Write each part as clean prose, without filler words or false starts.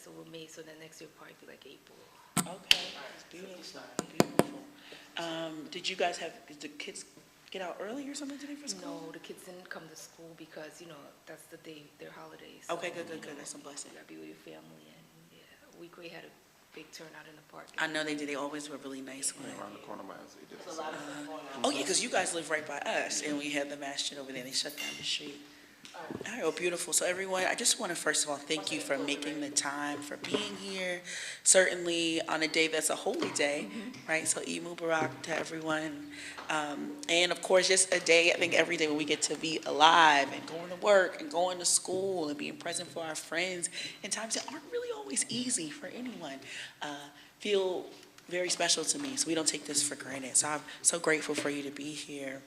so we're May, so then next year probably be like April. Okay, it's beautiful, beautiful. Did you guys did the kids get out early or something today for school? No, the kids didn't come to school because, that's the day, their holidays. So, Okay, good. That's a blessing. you gotta be with your family, and yeah, Weequay had a big turnout in the park. I know they did. They always were really nice ones. Around the corner, man. So it There's a lot of stuff going on. Oh yeah, because you guys live right by us, and we had the mass shit over there. They shut down the street. All right, well, beautiful. So everyone, I just want to first of all thank you for making the time, for being here. Certainly on a day that's a holy day, right? So Eid Mubarak to everyone. And of course, just a day, I think every day when we get to be alive and going to work and going to school and being present for our friends in times that aren't really always easy for anyone, feel very special to me. So we don't take this for granted. So I'm so grateful for you to be here.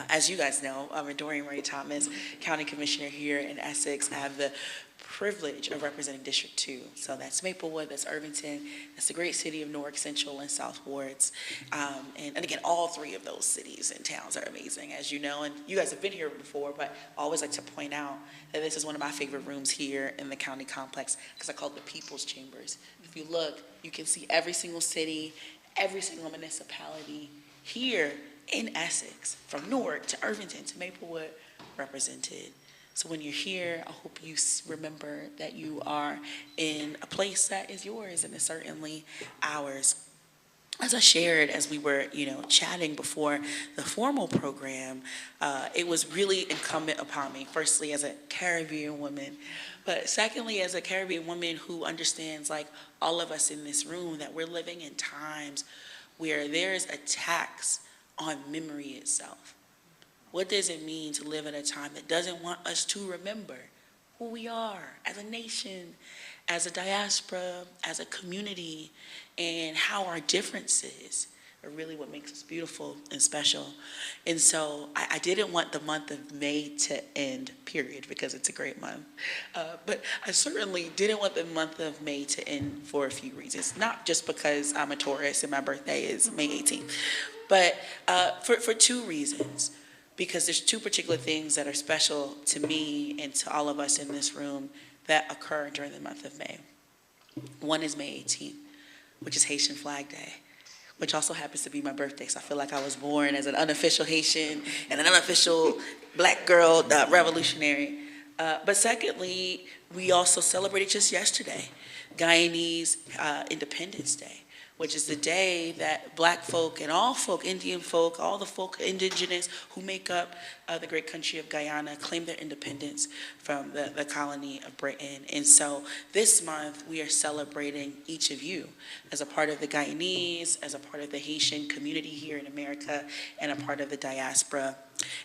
As you guys know, I'm Doreen Ray Thomas, County Commissioner here in Essex. I have the privilege of representing District 2. So that's Maplewood, that's Irvington, that's the great city of Newark Central and South Wards. And again, all three of those cities and towns are amazing, as you know. And you guys have been here before, but I always like to point out that this is one of my favorite rooms here in the county complex because I call it the People's Chambers. If you look, you can see every single city, every single municipality here in Essex, from Newark to Irvington to Maplewood, represented. So when you're here, I hope you remember that you are in a place that is yours and is certainly ours. As I shared as we were, chatting before the formal program, it was really incumbent upon me, firstly as a Caribbean woman, but secondly as a Caribbean woman who understands, like all of us in this room, that we're living in times where there's a tax on memory itself. What does it mean to live at a time that doesn't want us to remember who we are as a nation, as a diaspora, as a community, and how our differences are really what makes us beautiful and special? And so I didn't want the month of May to end, period, because it's a great month. But I certainly didn't want the month of May to end for a few reasons. Not just because I'm a Taurus and my birthday is May 18th, but for two reasons. Because there's two particular things that are special to me and to all of us in this room that occur during the month of May. One is May 18th, which is Haitian Flag Day, which also happens to be my birthday. So I feel like I was born as an unofficial Haitian and an unofficial black girl revolutionary. But secondly, we also celebrated just yesterday, Guyanese Independence Day, which is the day that black folk and all folk, Indian folk, all the folk indigenous who make up the great country of Guyana claimed their independence from the colony of Britain. And so this month we are celebrating each of you as a part of the Guyanese, as a part of the Haitian community here in America, and a part of the diaspora.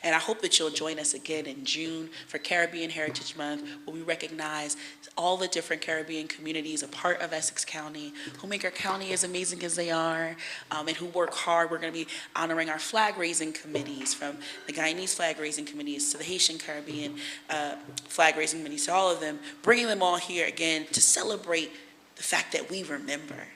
And I hope that you'll join us again in June for Caribbean Heritage Month, where we recognize all the different Caribbean communities, a part of Essex County, who make our county as amazing as they are, and who work hard. We're going to be honoring our flag-raising committees, from the Guyanese flag-raising committees to the Haitian Caribbean flag-raising committees, to all of them, bringing them all here again to celebrate the fact that we remember.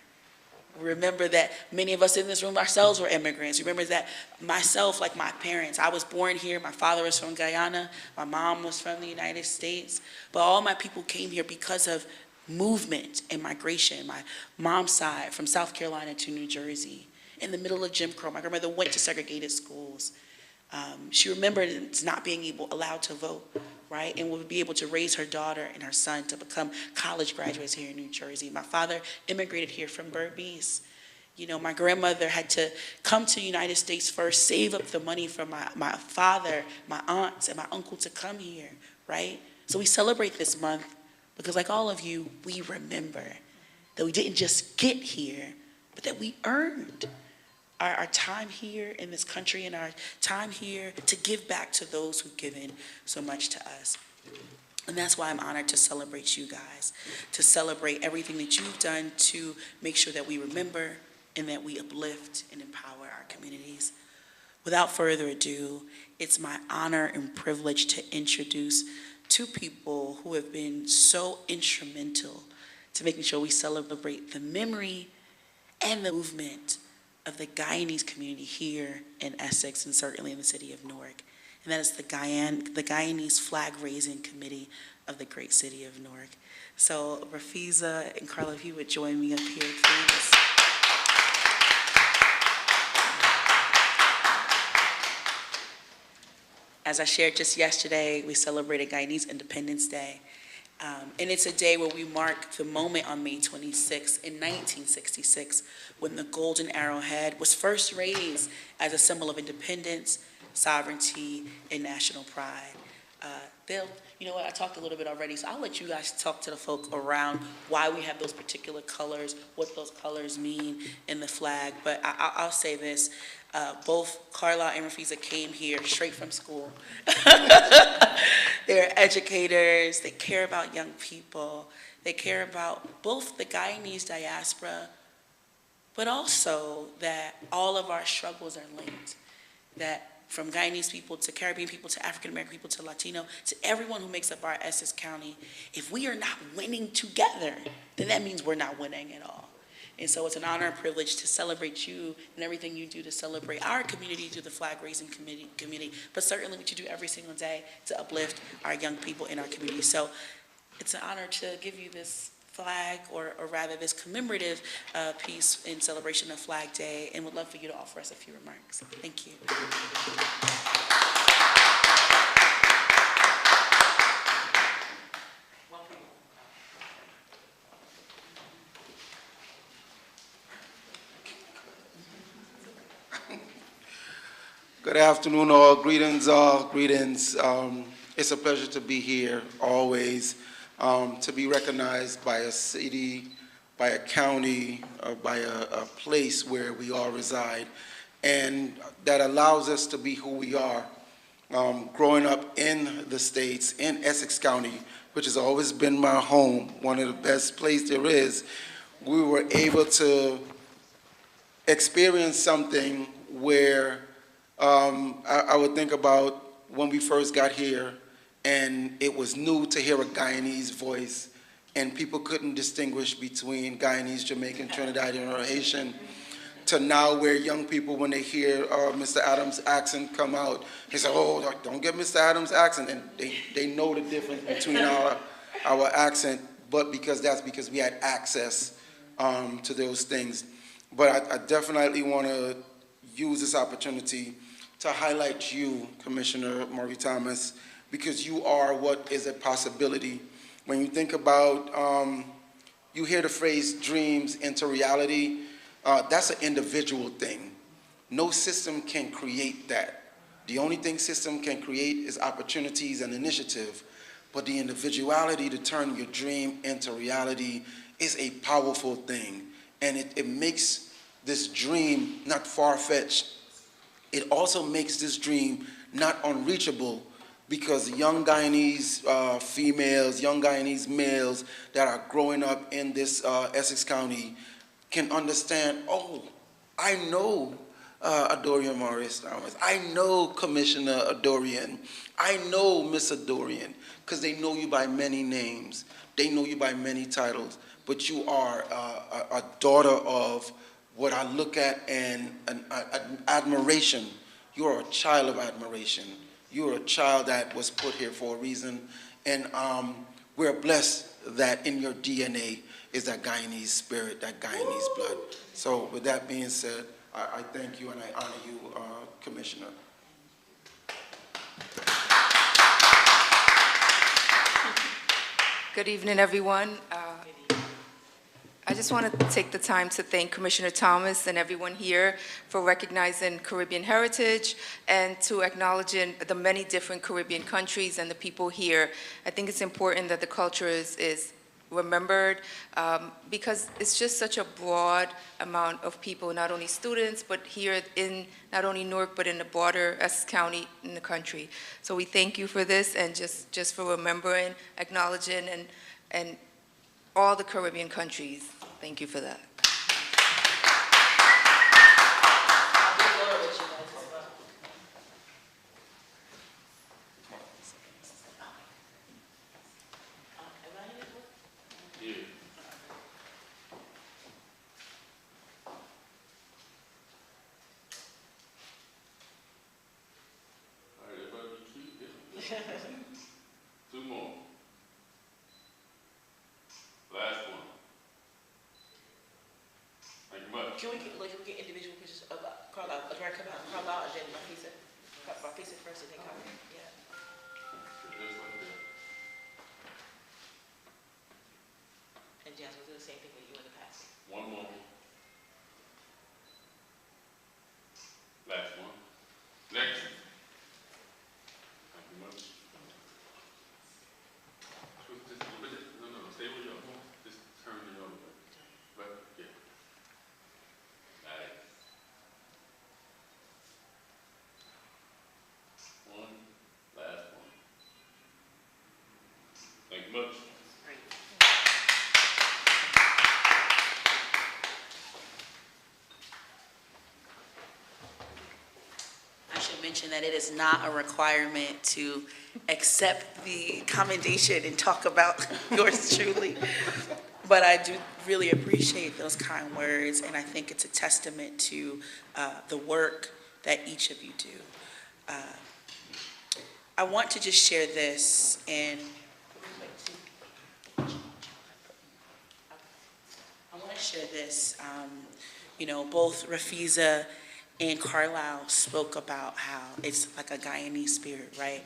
Remember that many of us in this room ourselves were immigrants. Remember that myself, like my parents, I was born here. My father was from Guyana. My mom was from the United States. But all my people came here because of movement and migration. My mom's side, from South Carolina to New Jersey, in the middle of Jim Crow. My grandmother went to segregated schools. She remembered not being allowed to vote, right? And would be able to raise her daughter and her son to become college graduates here in New Jersey. My father immigrated here from Berbice. My grandmother had to come to the United States first, save up the money from my father, my aunts, and my uncle to come here, right? So we celebrate this month because, like all of you, we remember that we didn't just get here, but that we earned our time here in this country and our time here to give back to those who've given so much to us. And that's why I'm honored to celebrate you guys, to celebrate everything that you've done to make sure that we remember and that we uplift and empower our communities. Without further ado, it's my honor and privilege to introduce two people who have been so instrumental to making sure we celebrate the memory and the movement of the Guyanese community here in Essex and certainly in the city of Newark. and that is the Guyanese Flag Raising Committee of the great city of Newark. So Rafiza and Carla, if you would join me up here, please. As I shared just yesterday, we celebrated Guyanese Independence Day. And it's a day where we mark the moment on May 26 in 1966 when the golden arrowhead was first raised as a symbol of independence, sovereignty, and national pride. Bill, you know what, I talked a little bit already, so I'll let you guys talk to the folk around why we have those particular colors, what those colors mean in the flag. But I'll say this, both Carla and Rafiza came here straight from school. They're educators, they care about young people, they care about both the Guyanese diaspora, but also that all of our struggles are linked, that from Guyanese people to Caribbean people to African American people to Latino to everyone who makes up our Essex County, if we are not winning together, then that means we're not winning at all. And so it's an honor and privilege to celebrate you and everything you do to celebrate our community through the Flag Raising Committee, but certainly what you do every single day to uplift our young people in our community. So it's an honor to give you this flag, or rather this commemorative piece in celebration of Flag Day, and would love for you to offer us a few remarks. Thank you. Good afternoon, all. Greetings, all. Greetings. It's a pleasure to be here, always, to be recognized by a city, by a county, by a place where we all reside, and that allows us to be who we are. Growing up in the States, in Essex County, which has always been my home, one of the best places there is, we were able to experience something where I would think about when we first got here, and it was new to hear a Guyanese voice, and people couldn't distinguish between Guyanese, Jamaican, Trinidadian, or Haitian, to now where young people, when they hear Mr. Adams' accent come out, they say, oh, don't get Mr. Adams' accent, and they know the difference between our accent, but that's because we had access to those things. But I definitely want to use this opportunity to highlight you, Commissioner Maury Thomas, because you are what is a possibility. When you think about, you hear the phrase dreams into reality, that's an individual thing. No system can create that. The only thing system can create is opportunities and initiative, but the individuality to turn your dream into reality is a powerful thing, and it makes this dream not far-fetched. It also makes this dream not unreachable, because young Guyanese females, young Guyanese males that are growing up in this Essex County can understand, oh, I know Adorian Morris Thomas. I know Commissioner Adorian. I know Miss Adorian, because they know you by many names. They know you by many titles, but you are a daughter of what I look at and an admiration. You're a child of admiration. You're a child that was put here for a reason, and we're blessed that in your DNA is that Guyanese spirit, that Guyanese blood. So with that being said, I thank you and I honor you, Commissioner. Good evening, everyone. I just want to take the time to thank Commissioner Thomas and everyone here for recognizing Caribbean heritage and to acknowledging the many different Caribbean countries and the people here. I think it's important that the culture is remembered because it's just such a broad amount of people, not only students, but here in not only Newark, but in the broader Essex County in the country. So we thank you for this and just for remembering, acknowledging, and all the Caribbean countries. Thank you for that. All right, everybody Two more. Last one. Thank you much. Can we get individual pictures of Carlisle? Carlisle, and then Marquisa. Marquisa first, and then Carlisle. Yeah. Just like that. And Jazz will do the same thing with you in the past. One more. Last one. Next. Thank you much. Switch this a little bit. No, stay where you are. Just turn the other way. But, yeah. Nice. One. Last one. Thank you much. I should mention that it is not a requirement to accept the commendation and talk about yours truly. But I do really appreciate those kind words, and I think it's a testament to the work that each of you do. I want to just share this, and I want to share this. Both Rafiza and Carlisle spoke about how it's like a Guyanese spirit, right?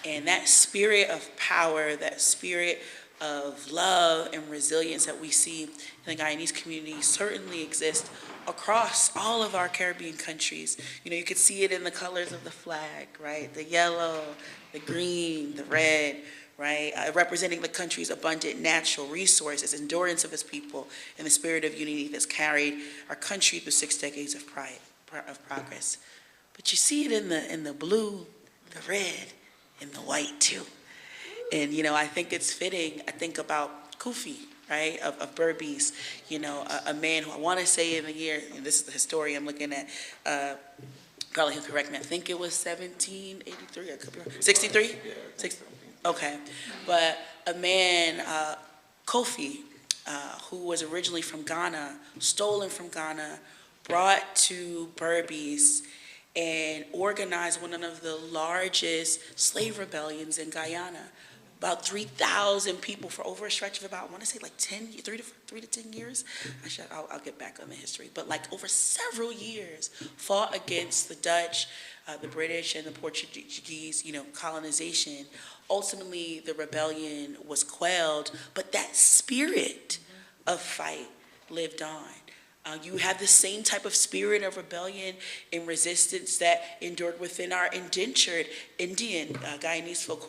And that spirit of power, that spirit of love and resilience that we see in the Guyanese community certainly exists across all of our Caribbean countries. You could see it in the colors of the flag, right? The yellow, the green, the red, right? Representing the country's abundant natural resources, endurance of its people, and the spirit of unity that's carried our country through 6 decades of progress. But you see it in the blue, the red, and the white too. And I think it's fitting. I think about Kofi, right, of Berbice, a man who I want to say in the year, and this is the historian I'm looking at, Carly, he'll correct me, I think it was 1783, I could be wrong, 63? Okay, but a man, Kofi, who was originally from Ghana, stolen from Ghana, brought to Berbice, and organized one of the largest slave rebellions in Guyana. About 3,000 people for over a stretch of about, I want to say like 3 to 10 years. I'll get back on the history. But like over several years, fought against the Dutch, the British, and the Portuguese, colonization. Ultimately, the rebellion was quelled, but that spirit of fight lived on. You have the same type of spirit of rebellion and resistance that endured within our indentured Indian Guyanese folk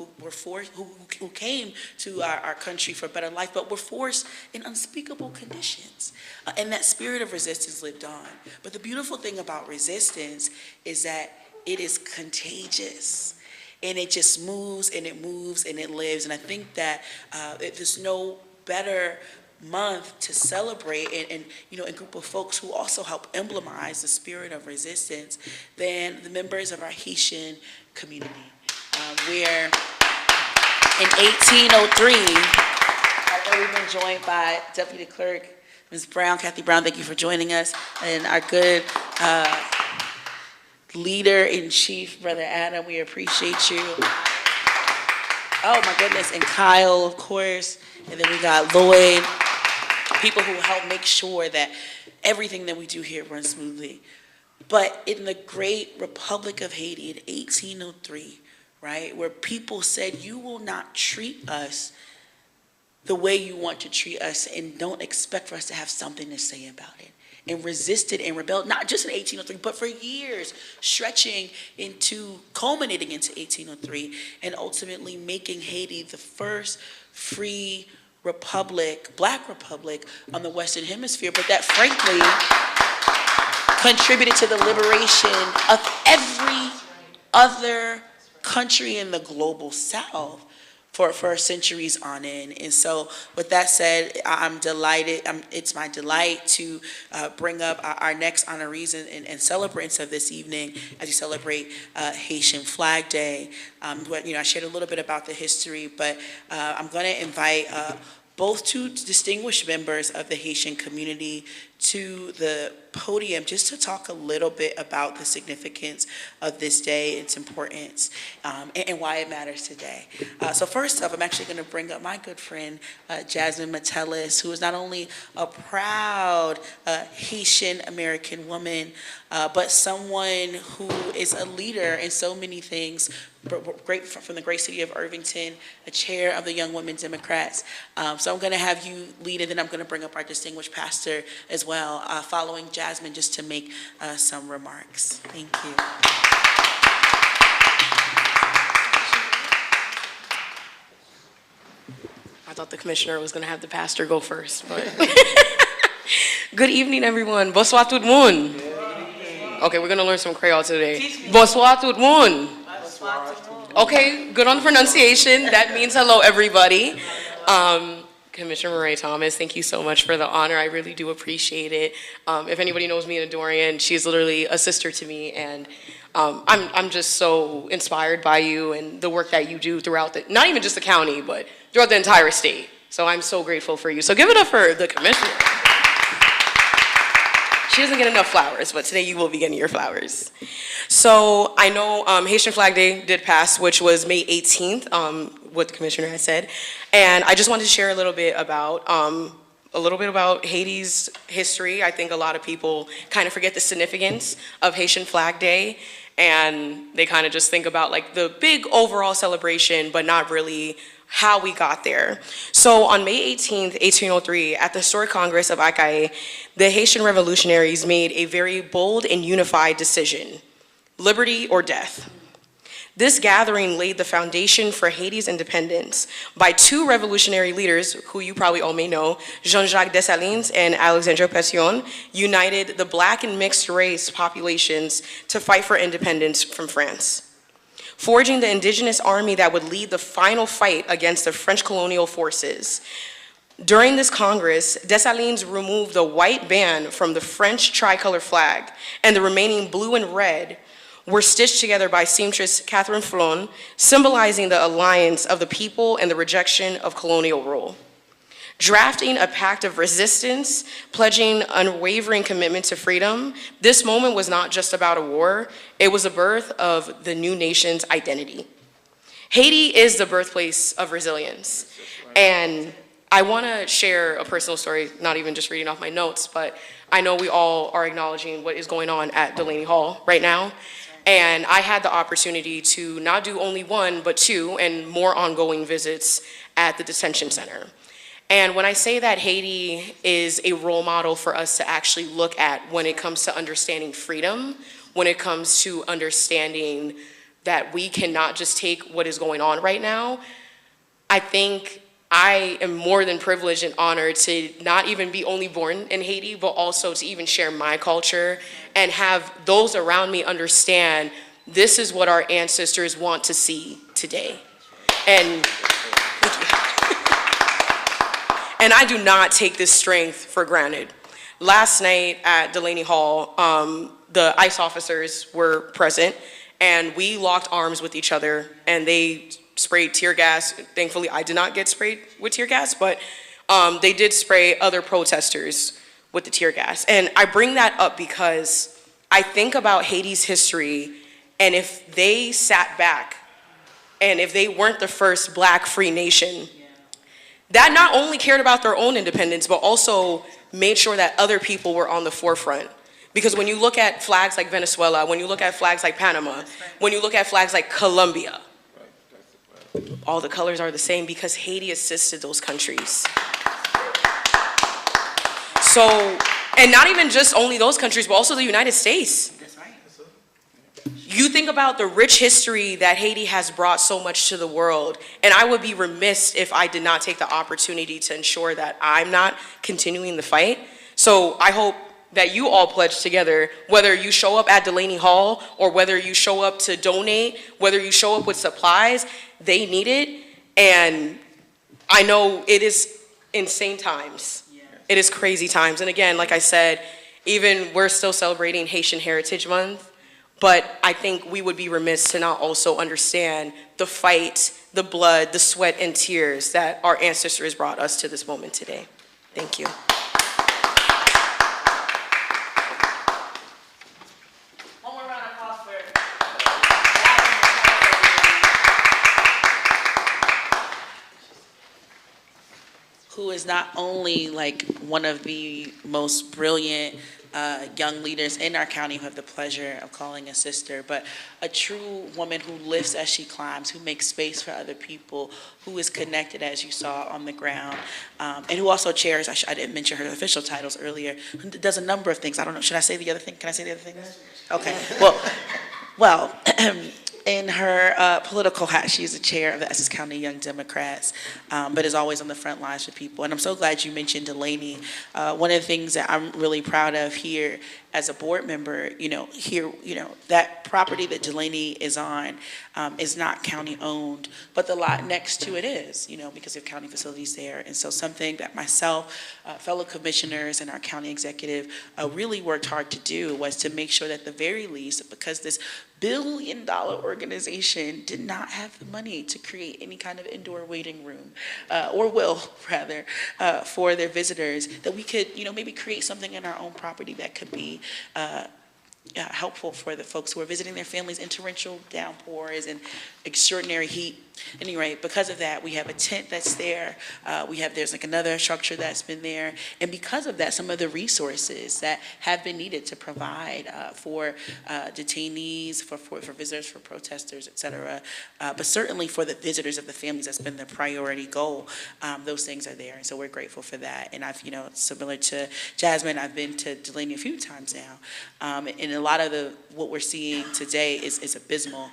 who came to our country for a better life, but were forced in unspeakable conditions. And that spirit of resistance lived on. But the beautiful thing about resistance is that it is contagious. And it just moves and it moves and it lives. And I think that there's no better month to celebrate and a group of folks who also help emblemize the spirit of resistance than the members of our Haitian community, where in 1803, we've been joined by Deputy Clerk Ms. Brown, Kathy Brown. Thank you for joining us, and our good Leader-in-Chief, Brother Adam. We appreciate you. Oh my goodness, and Kyle, of course, and then we got Lloyd. People who help make sure that everything that we do here runs smoothly. But in the great Republic of Haiti in 1803, right, where people said, you will not treat us the way you want to treat us and don't expect for us to have something to say about it, and resisted and rebelled, not just in 1803, but for years, stretching into, culminating into 1803, and ultimately making Haiti the first free republic, Black republic on the Western Hemisphere, but that frankly contributed to the liberation of every other country in the global South for centuries on end. And so with that said, I'm delighted, it's my delight to bring up our next honorees and celebrants of this evening as we celebrate Haitian Flag Day. I shared a little bit about the history, but I'm going to invite both two distinguished members of the Haitian community to the podium just to talk a little bit about the significance of this day, its importance, and why it matters today. So first off, I'm actually going to bring up my good friend, Jasmine Metellus, who is not only a proud Haitian American woman, but someone who is a leader in so many things, great from the great city of Irvington, a chair of the Young Women Democrats. So I'm going to have you lead, and then I'm going to bring up our distinguished pastor as well, following Jasmine, just to make some remarks. Thank you. I thought the commissioner was going to have the pastor go first, but good evening, everyone. Bonsoir tout le monde. Okay, we're going to learn some Creole today. Bonsoir tout le monde. Okay, good on the pronunciation. That means hello, everybody. Commissioner Murray Thomas, thank you so much for the honor. I really do appreciate it. If anybody knows me in Dorian, she's literally a sister to me, and I'm just so inspired by you and the work that you do throughout the, not even just the county, but throughout the entire state. So I'm so grateful for you. So give it up for the commissioner. She doesn't get enough flowers, but today you will be getting your flowers. So I know Haitian Flag Day did pass, which was May 18th, what the commissioner had said. And I just wanted to share a little bit about Haiti's history. I think a lot of people kind of forget the significance of Haitian Flag Day, and they kind of just think about like the big overall celebration, but not really how we got there. So on May 18th, 1803, at the Historic Congress of Icae, the Haitian revolutionaries made a very bold and unified decision: liberty or death. This gathering laid the foundation for Haiti's independence by two revolutionary leaders, who you probably all may know, Jean-Jacques Dessalines and Alexandre Pétion, united the black and mixed race populations to fight for independence from France, forging the indigenous army that would lead the final fight against the French colonial forces. During this Congress, Dessalines removed the white band from the French tricolor flag, and the remaining blue and red were stitched together by seamstress Catherine Flon, symbolizing the alliance of the people and the rejection of colonial rule. Drafting a pact of resistance, pledging unwavering commitment to freedom, this moment was not just about a war, it was the birth of the new nation's identity. Haiti is the birthplace of resilience. And I want to share a personal story, not even just reading off my notes, but I know we all are acknowledging what is going on at Delaney Hall right now. And I had the opportunity to not do only one, but two and more ongoing visits at the detention center. And when I say that Haiti is a role model for us to actually look at when it comes to understanding freedom, when it comes to understanding that we cannot just take what is going on right now, I think I am more than privileged and honored to not even be only born in Haiti, but also to even share my culture and have those around me understand this is what our ancestors want to see today. And thank you. And I do not take this strength for granted. Last night at Delaney Hall, the ICE officers were present, and we locked arms with each other, and they sprayed tear gas. Thankfully, I did not get sprayed with tear gas, but they did spray other protesters with the tear gas. And I bring that up because I think about Haiti's history, and if they sat back, and if they weren't the first black free nation, that not only cared about their own independence, but also made sure that other people were on the forefront. Because when you look at flags like Venezuela, when you look at flags like Panama, when you look at flags like Colombia, all the colors are the same because Haiti assisted those countries. So, and not even just only those countries, but also the United States. That's right. You think about the rich history that Haiti has brought so much to the world, and I would be remiss if I did not take the opportunity to ensure that I'm not continuing the fight. So I hope that you all pledge together, whether you show up at Delaney Hall or whether you show up to donate, whether you show up with supplies, they need it. And I know it is insane times. It is crazy times. And again, like I said, even we're still celebrating Haitian Heritage Month, But I think we would be remiss to not also understand the fight, the blood, the sweat and tears that our ancestors brought us to this moment today. Thank you. One more round of applause for who is not only like one of the most brilliant young leaders in our county who have the pleasure of calling a sister, but a true woman who lifts as she climbs, who makes space for other people, who is connected, as you saw, on the ground, and who also chairs, I didn't mention her official titles earlier, who does a number of things. I don't know, should I say the other thing? Can I say the other thing? Okay, well, in her political hat, she's the chair of the Essex County Young Democrats, but is always on the front lines for people. And I'm so glad you mentioned Delaney. One of the things that I'm really proud of here as a board member, that property that Delaney is on is not county owned, but the lot next to it is, because of county facilities there. And so something that myself, fellow commissioners, and our county executive really worked hard to do was to make sure that at the very least, because this billion-dollar organization did not have the money to create any kind of indoor waiting room, or will rather, for their visitors, that we could, maybe create something in our own property that could be helpful for the folks who are visiting their families in torrential downpours and extraordinary heat. Anyway, because of that, we have a tent that's there. There's like another structure that's been there. And because of that, some of the resources that have been needed to provide for detainees, for visitors, for protesters, et cetera, but certainly for the visitors of the families, that's been the priority goal. Those things are there. And so we're grateful for that. And I've, similar to Jasmine, I've been to Delaney a few times now. And a lot of what we're seeing today is abysmal.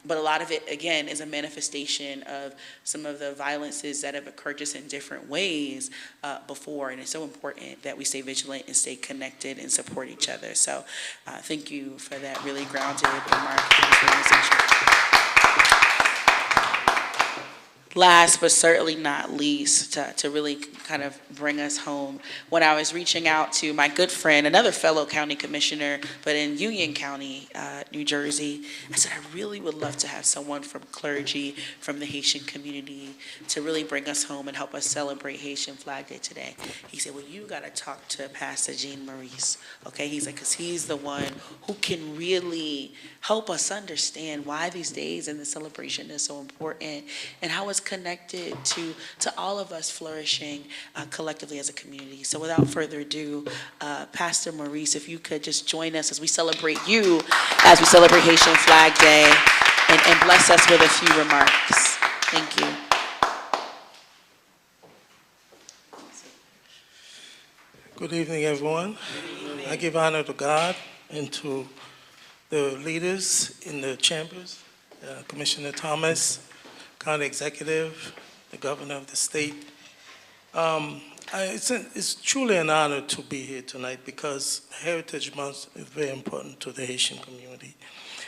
But a lot of it, again, is a manifestation of some of the violences that have occurred just in different ways before. And it's so important that we stay vigilant and stay connected and support each other. So thank you for that really grounded remark from this organization. Last but certainly not least, to really kind of bring us home, when I was reaching out to my good friend, another fellow county commissioner, but in Union County, New Jersey, I said, I really would love to have someone from clergy, from the Haitian community, to really bring us home and help us celebrate Haitian Flag Day today. He said, well, you got to talk to Pastor Jean Maurice, okay? He's like, because he's the one who can really help us understand why these days and the celebration is so important and how it's connected to all of us flourishing collectively as a community. So without further ado, Pastor Maurice, if you could just join us as we celebrate you, as we celebrate Haitian Flag Day, and bless us with a few remarks. Thank you. Good evening, everyone. I give honor to God and to the leaders in the chambers, Commissioner Thomas, County Executive, the Governor of the state. It's truly an honor to be here tonight because Heritage Month is very important to the Haitian community.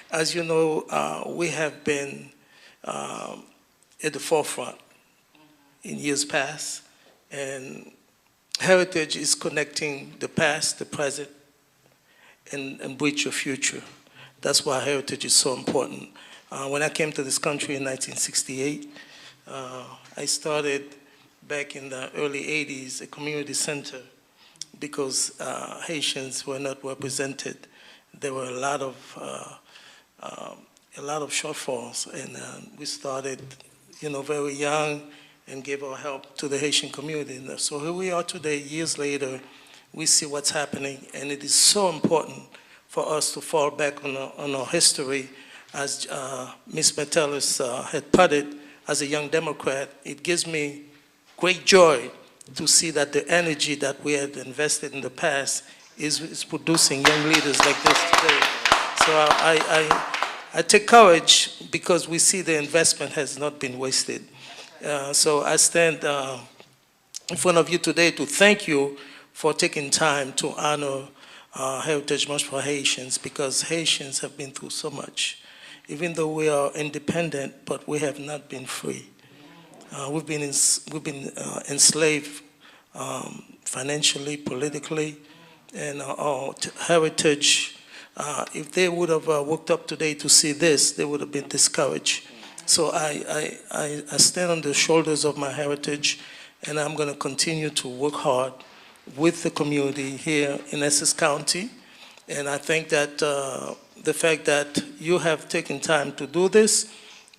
As you know, we have been at the forefront in years past, and Heritage is connecting the past, the present, and bridge your future. That's why Heritage is so important. When I came to this country in 1968, I started back in the early 80s a community center because Haitians were not represented. There were a lot of shortfalls, and we started, very young and gave our help to the Haitian community. And so here we are today, years later, we see what's happening, and it is so important for us to fall back on our history. As Ms. Metellus had put it, as a young Democrat, it gives me great joy to see that the energy that we had invested in the past is producing young leaders like this today. So I take courage because we see the investment has not been wasted. So I stand in front of you today to thank you for taking time to honor Heritage Month for Haitians, because Haitians have been through so much. Even though we are independent, but we have not been free. We've been enslaved financially, politically, and our heritage If they would have woke up today to see this, they would have been discouraged. So I stand on the shoulders of my heritage, and I'm going to continue to work hard with the community here in Essex County. And I think that the fact that you have taken time to do this,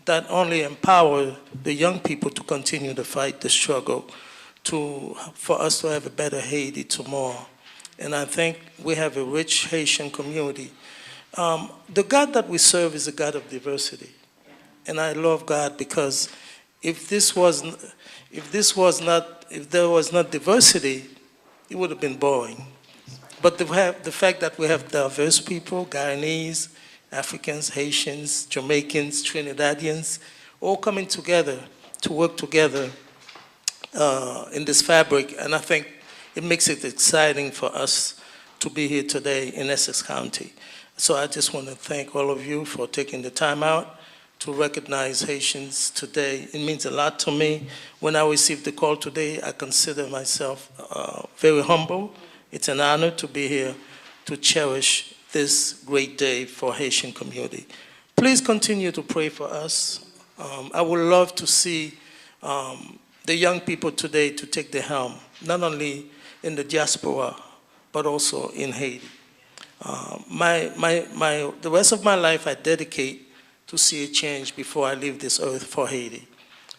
that only empower the young people to continue to fight the struggle for us to have a better Haiti tomorrow. And I think we have a rich Haitian community. The God that we serve is a God of diversity. And I love God because if there was not diversity, it would have been boring. But the fact that we have diverse people, Guyanese, Africans, Haitians, Jamaicans, Trinidadians, all coming together to work together in this fabric, and I think it makes it exciting for us to be here today in Essex County. So I just want to thank all of you for taking the time out to recognize Haitians today. It means a lot to me. When I received the call today, I consider myself very humble. It's an honor to be here to cherish this great day for Haitian community. Please continue to pray for us. I would love to see the young people today to take the helm, not only in the diaspora, but also in Haiti. The rest of my life I dedicate to see a change before I leave this earth for Haiti.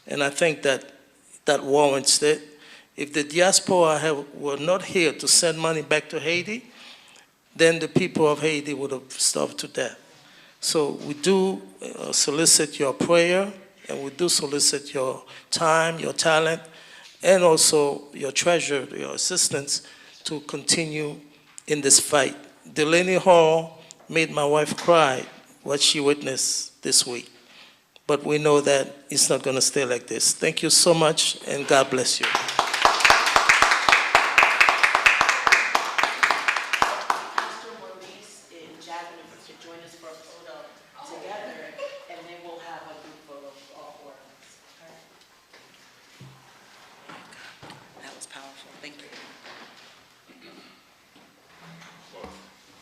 And I think that warrants it. If the diaspora were not here to send money back to Haiti, then the people of Haiti would have starved to death. So we do solicit your prayer, and we do solicit your time, your talent, and also your treasure, your assistance to continue in this fight. Delaney Hall made my wife cry what she witnessed this week. But we know that it's not going to stay like this. Thank you so much, and God bless you.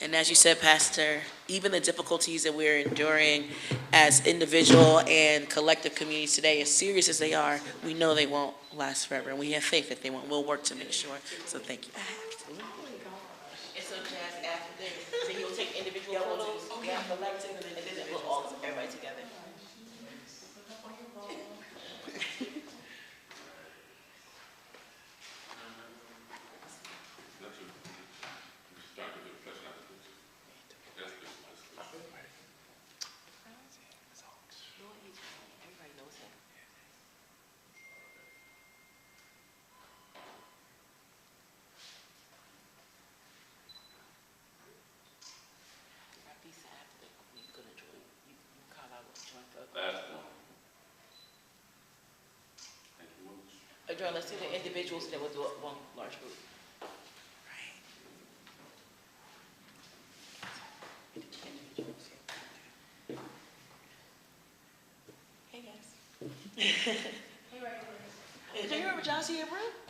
And as you said, Pastor, even the difficulties that we're enduring as individual and collective communities today, as serious as they are, we know they won't last forever, and we have faith that they won't. We'll work to make sure. So thank you. And so, Jazz, after this, then you'll take individual photos, collective, and then we'll all everybody together. Adjourn, let's do the individuals, then we'll do one large group. Hey guys. Hey, right. Do you remember John C. Abreu?